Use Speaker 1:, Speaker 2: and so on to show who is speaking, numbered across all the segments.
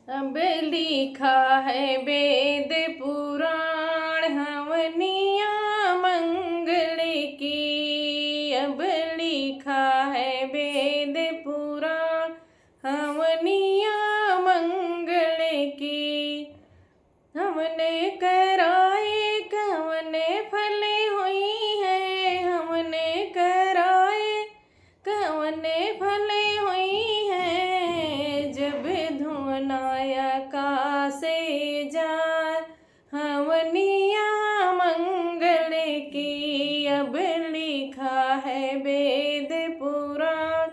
Speaker 1: अब लिखा है वेद पुराण हवनिया मंगल की। अब लिखा है वेद पुराण हवनिया मंगल की। हमने कराए कवने फले हुई है। हमने कराए कवने फले हुई है। जब धुनाया का से जाए हवनिया मंगल की। अब लिखा है वेद पुराण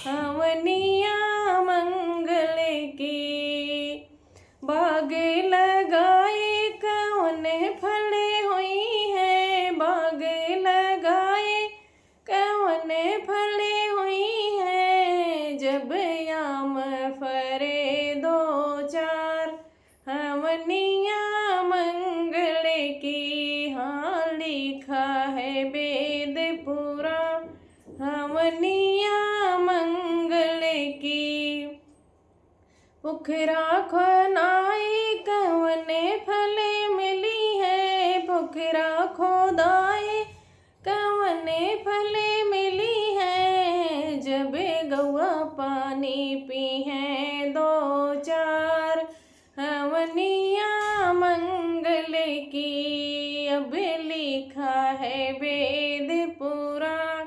Speaker 1: हवनिया मंगल की। बाग लगाए कवने फले हुई है। बाग लगाए कवने फले हुई है। जब याम फरे दो चार हवनिया मंगल की। हाँ लिखा है वेद पुराण हवनिया मंगल की। पुखरा खोनाई कवने फले मिली है। पुखरा खोदाई कवने फले मिली है। जब गौआ पानी पी है दो चार हवनिया मंगल की। अब लिखा है वेद पुराण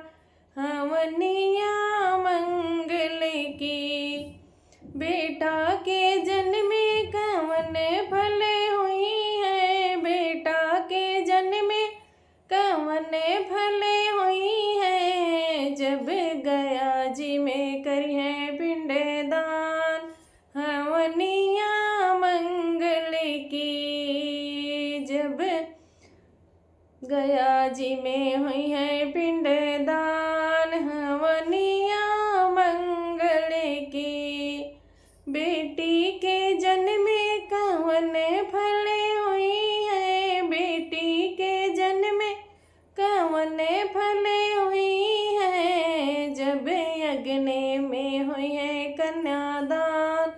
Speaker 1: हवनिया मंगल की। बेटा के जन्मे कवने फले हुई है। बेटा के जन्मे कवने फले हुई है। जब गया जी में करिए पिंडदान हवनिया मंगल की। जब गया जी में हुई है पिंडदान हवनिया मंगल की। बेटी के जन्मे कवने फले हुई है। बेटी के जन्मे कवने फले हुई है। जब अग्नि में हुई है कन्यादान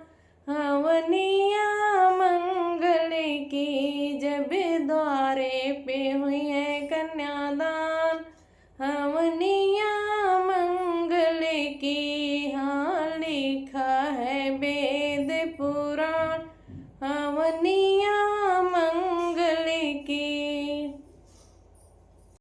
Speaker 1: हवनिया मंगल की। जब द्वारे पे हुई है कन्यादान हवनिया